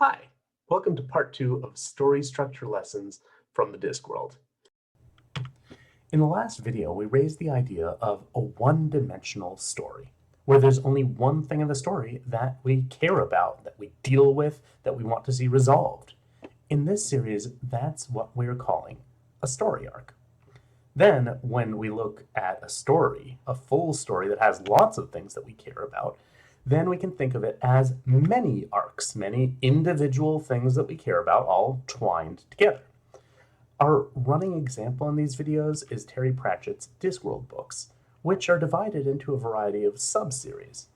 Hi, welcome to part 2 of story structure lessons from the Discworld. In the last video, we raised the idea of a one-dimensional story, where there's only one thing in the story that we care about, that we deal with, that we want to see resolved. In this series, that's what we're calling a story arc. Then, when we look at a story, a full story that has lots of things that we care about, then we can think of it as many arcs, many individual things that we care about all twined together. Our running example in these videos is Terry Pratchett's Discworld books, which are divided into a variety of sub-series.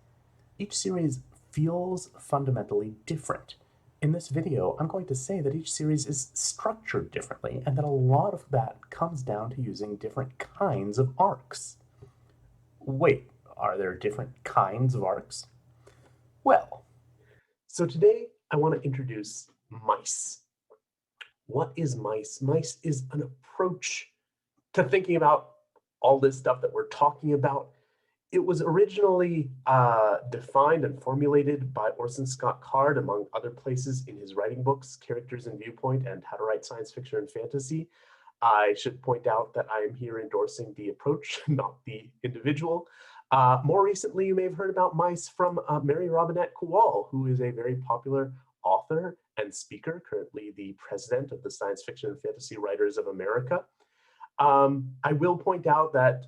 Each series feels fundamentally different. In this video, I'm going to say that each series is structured differently and that a lot of that comes down to using different kinds of arcs. Wait, are there different kinds of arcs? Well, so today I want to introduce mice. What is mice? Mice is an approach to thinking about all this stuff that we're talking about. It was originally defined and formulated by Orson Scott Card, among other places in his writing books, Characters and Viewpoint and How to Write Science Fiction and Fantasy. I should point out that I am here endorsing the approach, not the individual. More recently, you may have heard about mice from Mary Robinette Kowal, who is a very popular author and speaker, currently the president of the Science Fiction and Fantasy Writers of America. I will point out that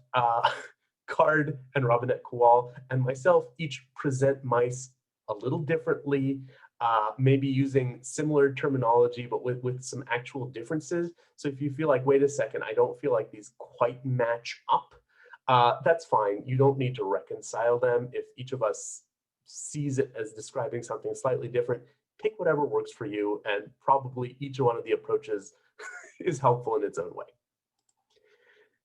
Card and Robinette Kowal and myself each present mice a little differently, maybe using similar terminology, but with some actual differences. So if you feel like, wait a second, I don't feel like these quite match up, that's fine. You don't need to reconcile them. If each of us sees it as describing something slightly different, pick whatever works for you, and probably each one of the approaches is helpful in its own way.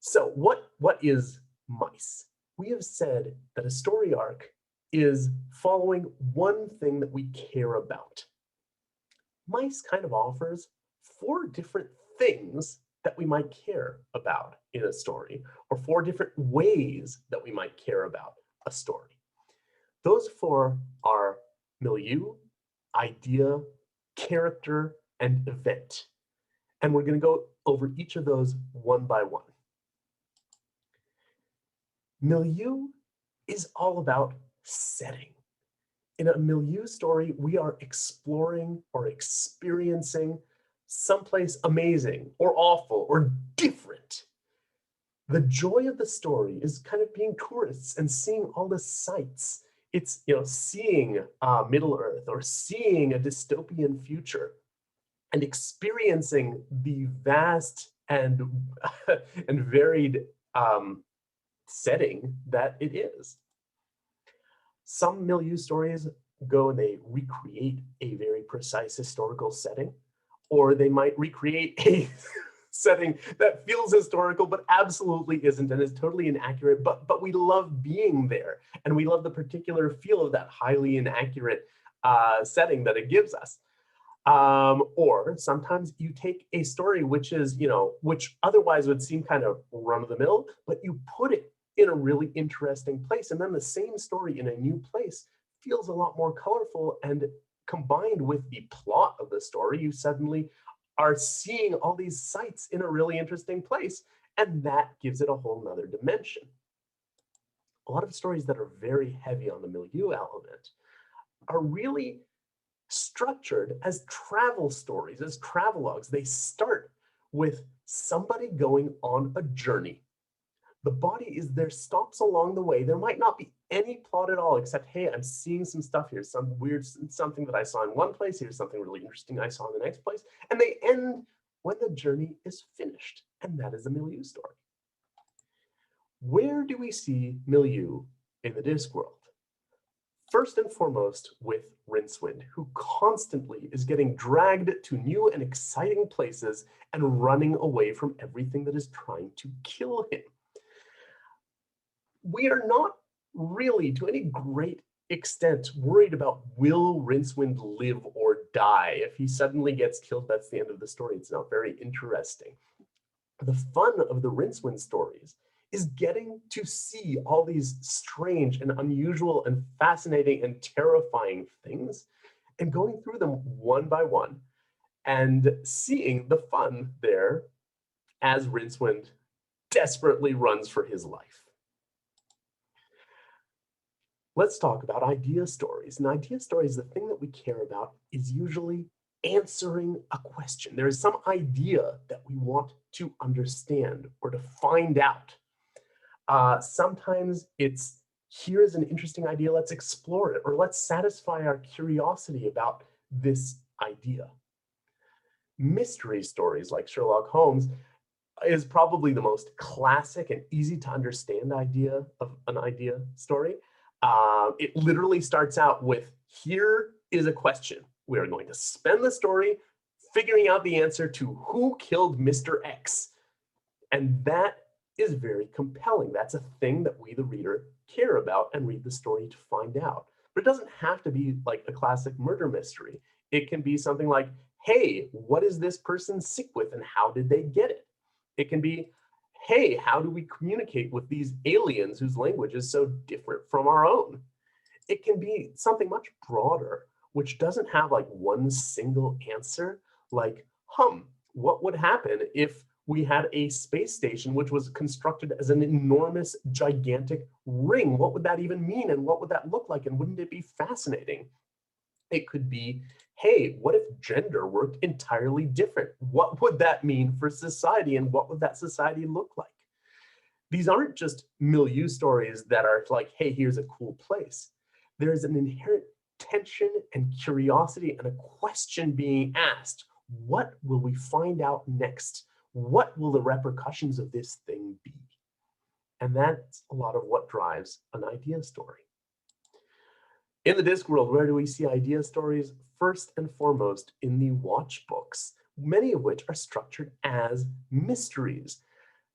So what is mice? We have said that a story arc is following one thing that we care about. Mice kind of offers 4 different things that we might care about in a story, or 4 different ways that we might care about a story. Those 4 are milieu, idea, character, and event. And we're going to go over each of those one by one. Milieu is all about setting. In a milieu story, we are exploring or experiencing someplace amazing or awful or different. The joy of the story is kind of being tourists and seeing all the sights. It's seeing Middle Earth or seeing a dystopian future and experiencing the vast and and varied setting that it is. Some milieu stories go and they recreate a very precise historical setting, or they might recreate a setting that feels historical but absolutely isn't and is totally inaccurate, but we love being there and we love the particular feel of that highly inaccurate setting that it gives us. Or sometimes you take a story which is, which otherwise would seem kind of run-of-the-mill, but you put it in a really interesting place, and then the same story in a new place feels a lot more colorful, and combined with the plot of the story, you suddenly are seeing all these sights in a really interesting place, and that gives it a whole nother dimension. A lot of stories that are very heavy on the milieu element are really structured as travel stories, as travelogues. They start with somebody going on a journey. The body is there, stops along the way. There might not be any plot at all, except, hey, I'm seeing some stuff here, some weird, something that I saw in one place, here's something really interesting I saw in the next place, and they end when the journey is finished, and that is a milieu story. Where do we see milieu in the Discworld? First and foremost with Rincewind, who constantly is getting dragged to new and exciting places and running away from everything that is trying to kill him. We are not really, to any great extent, worried about will Rincewind live or die. If he suddenly gets killed, that's the end of the story. It's not very interesting. The fun of the Rincewind stories is getting to see all these strange and unusual and fascinating and terrifying things, and going through them one by one and seeing the fun there as Rincewind desperately runs for his life. Let's talk about idea stories. And idea stories, the thing that we care about is usually answering a question. There is some idea that we want to understand or to find out. Sometimes it's, here's an interesting idea, let's explore it, or let's satisfy our curiosity about this idea. Mystery stories like Sherlock Holmes is probably the most classic and easy to understand idea of an idea story. It literally starts out with, here is a question. We are going to spend the story figuring out the answer to who killed Mr. X. And that is very compelling. That's a thing that we, the reader, care about and read the story to find out. But it doesn't have to be like a classic murder mystery. It can be something like, hey, what is this person sick with and how did they get it? It can be, hey, how do we communicate with these aliens whose language is so different from our own? It can be something much broader, which doesn't have like one single answer, like, what would happen if we had a space station which was constructed as an enormous, gigantic ring? What would that even mean? And what would that look like? And wouldn't it be fascinating? It could be, hey, what if gender worked entirely different? What would that mean for society? And what would that society look like? These aren't just milieu stories that are like, hey, here's a cool place. There's an inherent tension and curiosity and a question being asked. What will we find out next? What will the repercussions of this thing be? And that's a lot of what drives an idea story. In the Discworld, where do we see idea stories? First and foremost in the watch books, many of which are structured as mysteries.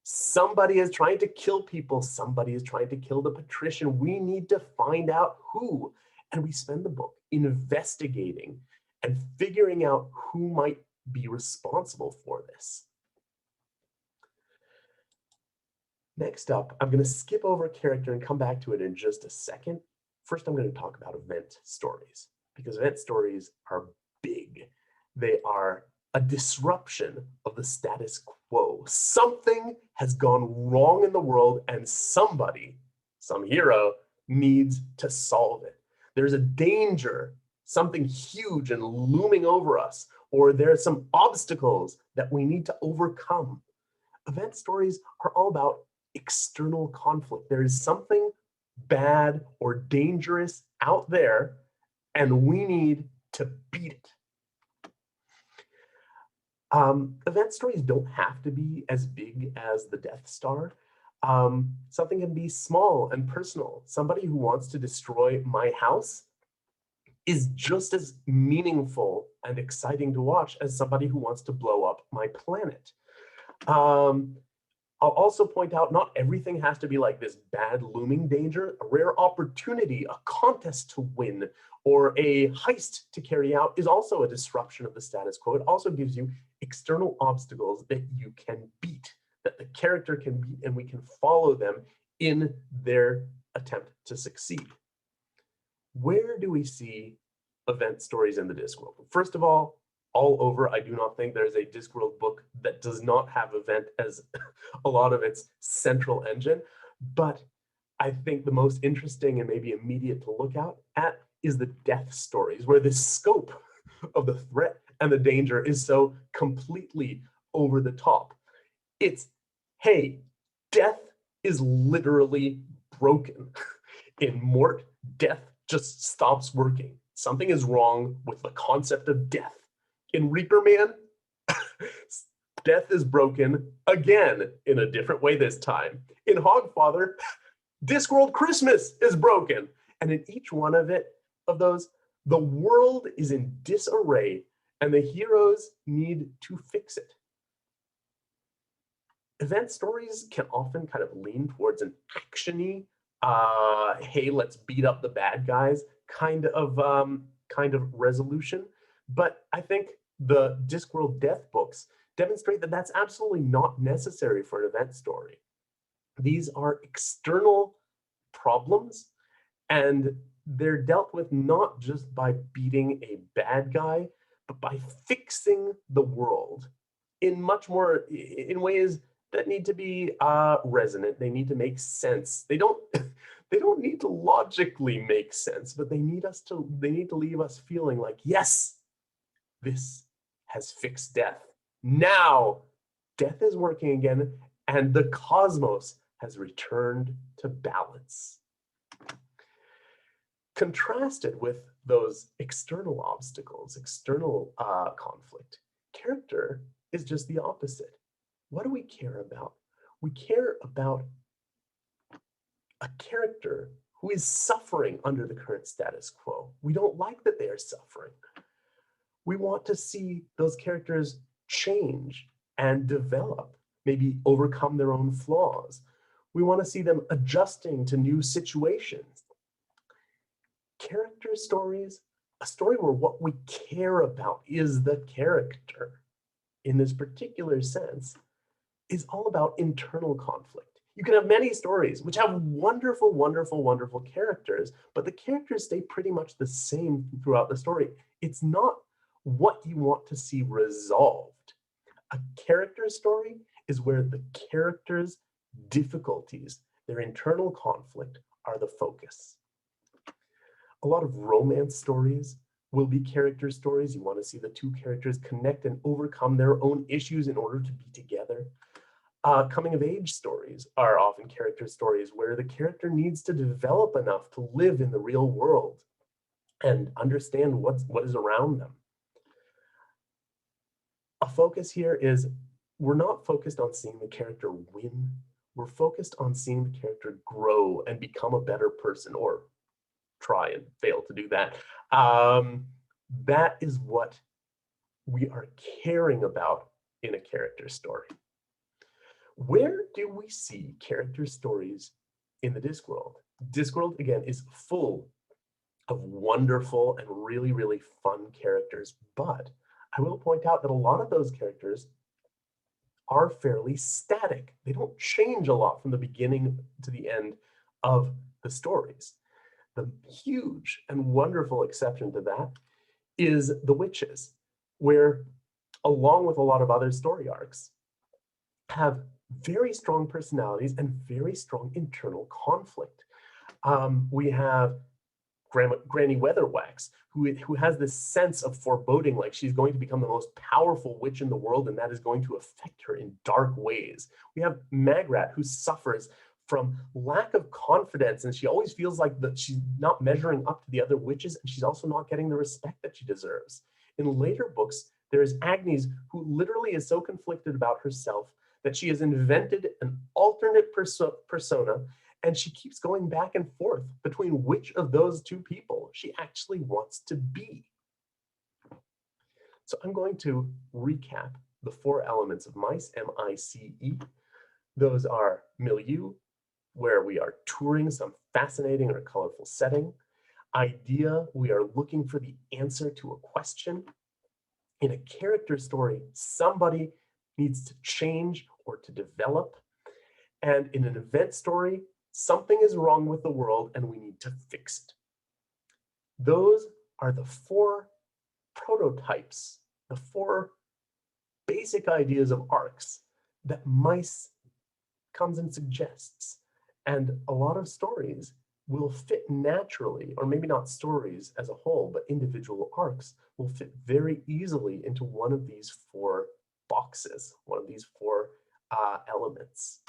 Somebody is trying to kill people. Somebody is trying to kill the patrician. We need to find out who. And we spend the book investigating and figuring out who might be responsible for this. Next up, I'm going to skip over a character and come back to it in just a second. First, I'm going to talk about event stories, because event stories are big. They are a disruption of the status quo. Something has gone wrong in the world, and somebody, some hero, needs to solve it. There's a danger, something huge and looming over us, or there are some obstacles that we need to overcome. Event stories are all about external conflict. There is something bad or dangerous out there, and we need to beat it. Event stories don't have to be as big as the Death Star. Something can be small and personal. Somebody who wants to destroy my house is just as meaningful and exciting to watch as somebody who wants to blow up my planet. I'll also point out, not everything has to be like this bad looming danger. A rare opportunity, a contest to win, or a heist to carry out is also a disruption of the status quo. It also gives you external obstacles that you can beat, that the character can beat, and we can follow them in their attempt to succeed. Where do we see event stories in the Discworld? First of all over, I do not think there's a Discworld book that does not have event as a lot of its central engine. But I think the most interesting and maybe immediate to look out at is the death stories, where the scope of the threat and the danger is so completely over the top. It's, hey, death is literally broken. In Mort, death just stops working. Something is wrong with the concept of death. In Reaper Man, death is broken again in a different way this time. In Hogfather, Discworld Christmas is broken. And in each one of those, the world is in disarray and the heroes need to fix it. Event stories can often kind of lean towards an action-y, hey, let's beat up the bad guys kind of resolution. But I think the Discworld Death books demonstrate that that's absolutely not necessary for an event story. These are external problems, and they're dealt with not just by beating a bad guy, but by fixing the world in much more in ways that need to be resonant. They need to make sense. They don't they don't need to logically make sense, but they need to leave us feeling like, yes, this has fixed death. Now death is working again, and the cosmos has returned to balance. Contrasted with those external obstacles, external conflict, character is just the opposite. What do we care about? We care about a character who is suffering under the current status quo. We don't like that they are suffering. We want to see those characters change and develop, maybe overcome their own flaws. We want to see them adjusting to new situations. Character stories, a story where what we care about is the character in this particular sense, is all about internal conflict. You can have many stories which have wonderful, wonderful, wonderful characters, but the characters stay pretty much the same throughout the story. It's not what you want to see resolved. A character story is where the character's difficulties, their internal conflict, are the focus. A lot of romance stories will be character stories. You want to see the two characters connect and overcome their own issues in order to be together. Coming of age stories are often character stories where the character needs to develop enough to live in the real world and understand what is around them. A focus here is we're not focused on seeing the character win. We're focused on seeing the character grow and become a better person, or try and fail to do that. That is what we are caring about in a character story. Where do we see character stories in the Discworld? Discworld, again, is full of wonderful and really, really fun characters, but I will point out that a lot of those characters are fairly static. They don't change a lot from the beginning to the end of the stories. The huge and wonderful exception to that is the witches, where, along with a lot of other story arcs, have very strong personalities and very strong internal conflict. We have Granny Weatherwax, who has this sense of foreboding, like she's going to become the most powerful witch in the world, and that is going to affect her in dark ways. We have Magrat, who suffers from lack of confidence, and she always feels like that she's not measuring up to the other witches, and she's also not getting the respect that she deserves. In later books, there is Agnes, who literally is so conflicted about herself that she has invented an alternate persona, and she keeps going back and forth between which of those two people she actually wants to be. So I'm going to recap the 4 elements of MICE, M-I-C-E. Those are milieu, where we are touring some fascinating or colorful setting. Idea, we are looking for the answer to a question. In a character story, somebody needs to change or to develop. And in an event story, something is wrong with the world and we need to fix it. Those are the 4 prototypes, the 4 basic ideas of arcs that MICE comes and suggests. And a lot of stories will fit naturally, or maybe not stories as a whole, but individual arcs will fit very easily into one of these 4 boxes, one of these 4 elements.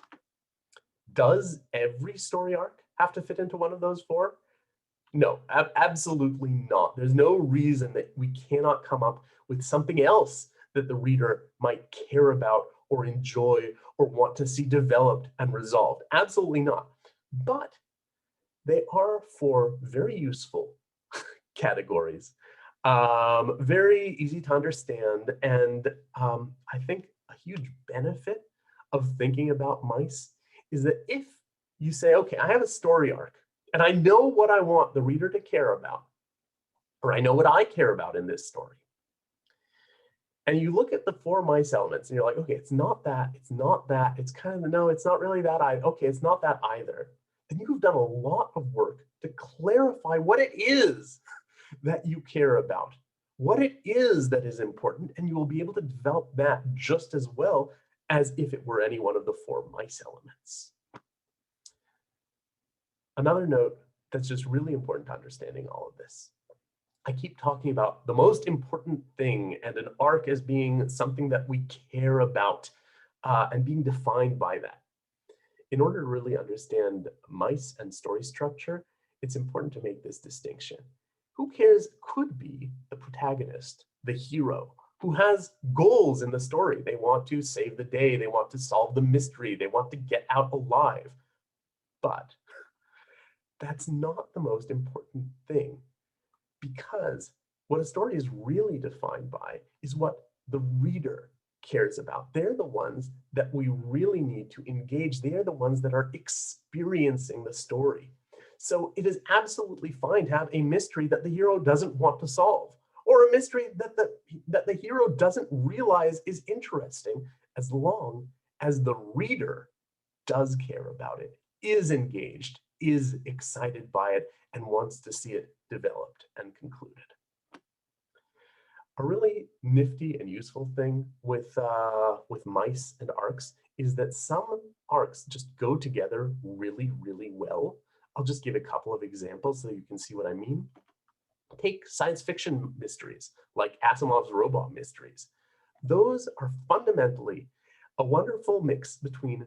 Does every story arc have to fit into one of those 4? No, absolutely not. There's no reason that we cannot come up with something else that the reader might care about or enjoy or want to see developed and resolved. Absolutely not. But they are 4 very useful categories, very easy to understand, and I think a huge benefit of thinking about MICE is that if you say, okay, I have a story arc, and I know what I want the reader to care about, or I know what I care about in this story, and you look at the 4 MICE elements, and you're like, okay, it's not that, it's not that, it's kind of, no, it's not really that either. Okay, it's not that either. Then you've done a lot of work to clarify what it is that you care about, what it is that is important, and you will be able to develop that just as well as if it were any one of the four mice elements. Another note that's just really important to understanding all of this. I keep talking about the most important thing and an arc as being something that we care about and being defined by that. In order to really understand mice and story structure, it's important to make this distinction. Who Cares could be the protagonist, the hero, who has goals in the story. They want to save the day, they want to solve the mystery, they want to get out alive. But that's not the most important thing, because what a story is really defined by is what the reader cares about. They're the ones that we really need to engage. They are the ones that are experiencing the story. So it is absolutely fine to have a mystery that the hero doesn't want to solve, or a mystery that the hero doesn't realize is interesting, as long as the reader does care about it, is engaged, is excited by it, and wants to see it developed and concluded. A really nifty and useful thing with mice and arcs is that some arcs just go together really, really well. I'll just give a couple of examples so you can see what I mean. Take science fiction mysteries like Asimov's Robot Mysteries. Those are fundamentally a wonderful mix between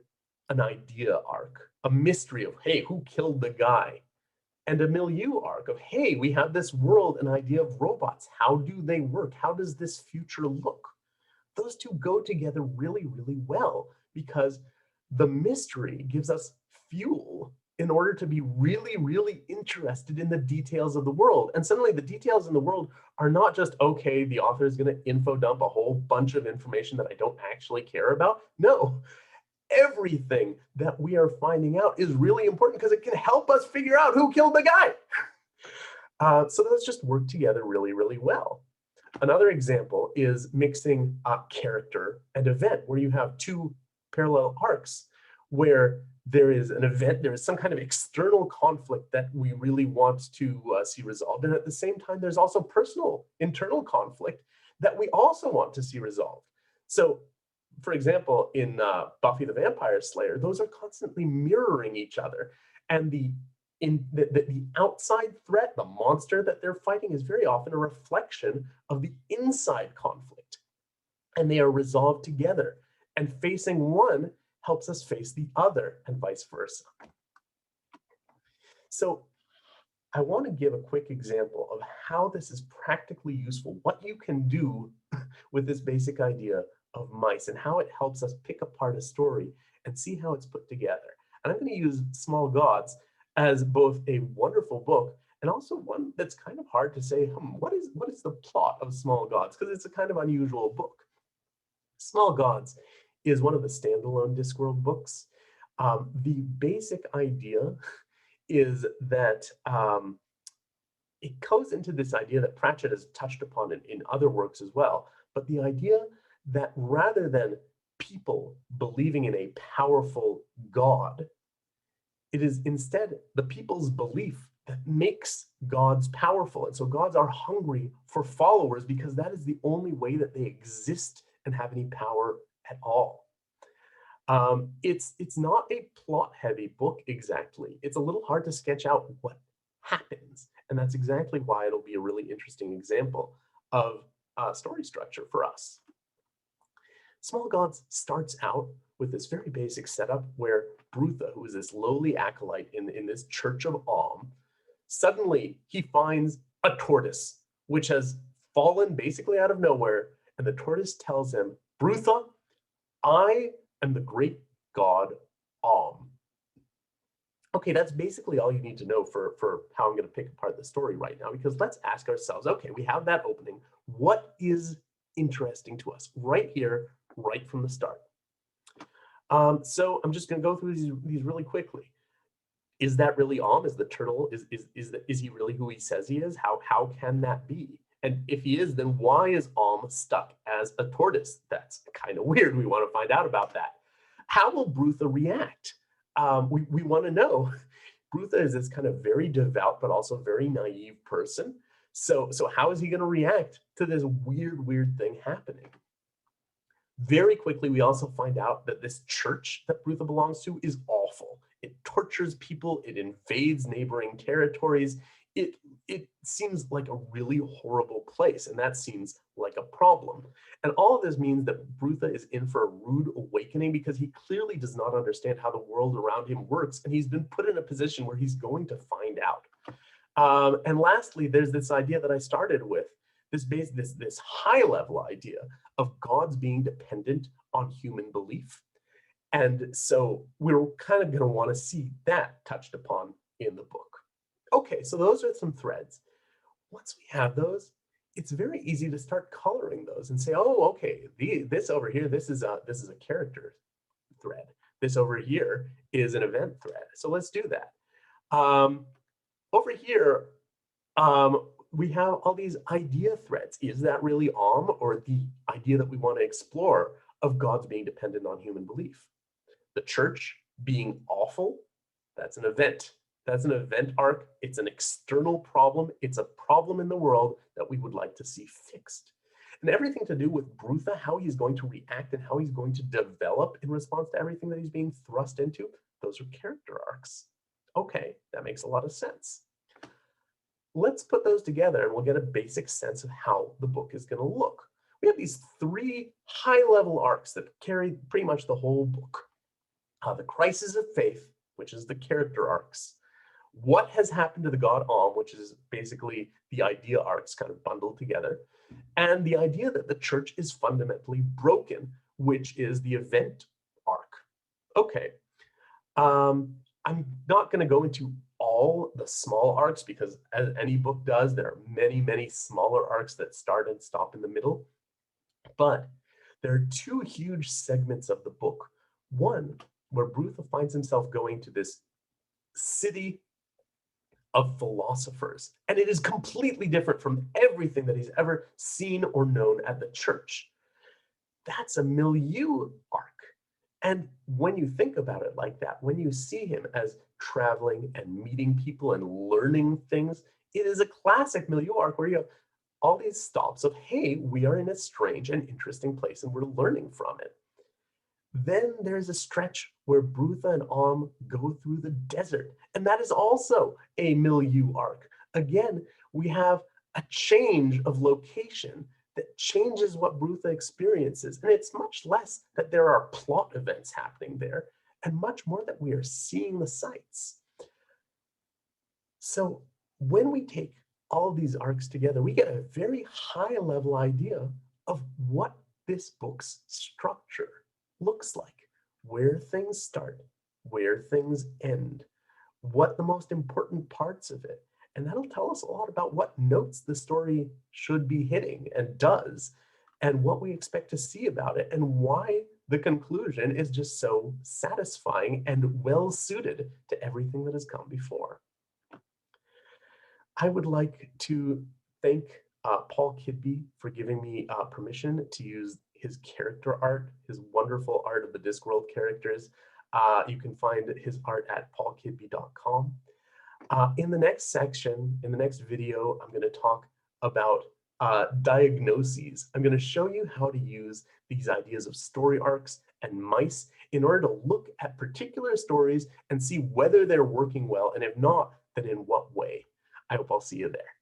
an idea arc, a mystery of, hey, who killed the guy? And a milieu arc of, hey, we have this world, an idea of robots. How do they work? How does this future look? Those two go together really, really well, because the mystery gives us fuel in order to be really, really interested in the details of the world. And suddenly the details in the world are not just, okay, the author is going to info dump a whole bunch of information that I don't actually care about. No, everything that we are finding out is really important because it can help us figure out who killed the guy. So those just work together really, really well. Another example is mixing character and event, where you have two parallel arcs where there is an event, there is some kind of external conflict that we really want to see resolved. And at the same time, there's also personal, internal conflict that we also want to see resolved. So, for example, in Buffy the Vampire Slayer, those are constantly mirroring each other. And the outside threat, the monster that they're fighting, is very often a reflection of the inside conflict. And they are resolved together. And facing one helps us face the other, and vice versa. So I want to give a quick example of how this is practically useful, what you can do with this basic idea of mice, and how it helps us pick apart a story and see how it's put together. And I'm going to use Small Gods as both a wonderful book and also one that's kind of hard to say, what is the plot of Small Gods? Because it's a kind of unusual book. Small Gods is one of the standalone Discworld books. The basic idea is that it goes into this idea that Pratchett has touched upon in other works as well, but the idea that rather than people believing in a powerful God, it is instead the people's belief that makes gods powerful. And so gods are hungry for followers because that is the only way that they exist and have any power at all. It's not a plot-heavy book exactly. It's a little hard to sketch out what happens, and that's exactly why it'll be a really interesting example of story structure for us. Small Gods starts out with this very basic setup where Brutha, who is this lowly acolyte in this church of Aum, suddenly he finds a tortoise, which has fallen basically out of nowhere, and the tortoise tells him, Brutha, I am the great god Aum. Okay, that's basically all you need to know for how I'm going to pick apart the story right now, because let's ask ourselves, okay, we have that opening. What is interesting to us right here, right from the start? So I'm just going to go through these really quickly. Is that really Aum? Is the turtle, is he really who he says he is? How can that be? And if he is, then why is Aum stuck as a tortoise? That's kind of weird. We want to find out about that. How will Brutha react? We want to know. Brutha is this kind of very devout, but also very naive person. So how is he going to react to this weird thing happening? Very quickly, we also find out that this church that Brutha belongs to is awful. It tortures people, it invades neighboring territories. It seems like a really horrible place, and that seems like a problem. And all of this means that Brutha is in for a rude awakening because he clearly does not understand how the world around him works, and he's been put in a position where he's going to find out. And lastly, there's this idea that I started with, this high level idea of God's being dependent on human belief. And so we're kind of going to want to see that touched upon in the book. Okay, so those are some threads. Once we have those, it's very easy to start coloring those and say, oh, okay, this over here, this is a character thread. This over here is an event thread. So let's do that. Over here, we have all these idea threads. Is that really or the idea that we want to explore of God's being dependent on human belief? The church being awful, that's an event. That's an event arc. It's an external problem. It's a problem in the world that we would like to see fixed. And everything to do with Brutha, how he's going to react and how he's going to develop in response to everything that he's being thrust into, those are character arcs. Okay, that makes a lot of sense. Let's put those together and we'll get a basic sense of how the book is going to look. We have these 3 high-level arcs that carry pretty much the whole book. The crisis of faith, which is the character arcs. What has happened to the god which is basically the idea arcs kind of bundled together. And the idea that the church is fundamentally broken, which is the event arc. Okay, I'm not going to go into all the small arcs because as any book does, there are many smaller arcs that start and stop in the middle. But there are 2 huge segments of the book. One, where Brutha finds himself going to this city of philosophers, and it is completely different from everything that he's ever seen or known at the church. That's a milieu arc. And when you think about it like that, when you see him as traveling and meeting people and learning things, it is a classic milieu arc where you have all these stops of, hey, we are in a strange and interesting place and we're learning from it. Then there's a stretch where Brutha and go through the desert, and that is also a milieu arc. Again, we have a change of location that changes what Brutha experiences, and it's much less that there are plot events happening there, and much more that we are seeing the sights. So when we take all of these arcs together, we get a very high-level idea of what this book's structure looks like, where things start, where things end, what the most important parts of it. And that'll tell us a lot about what notes the story should be hitting and does, and what we expect to see about it, and why the conclusion is just so satisfying and well suited to everything that has come before. I would like to thank Paul Kidby for giving me permission to use his character art, his wonderful art of the Discworld characters. You can find his art at paulkidby.com. In the next section, in the next video, I'm going to talk about diagnoses. I'm going to show you how to use these ideas of story arcs and mice in order to look at particular stories and see whether they're working well, and if not, then in what way. I hope I'll see you there.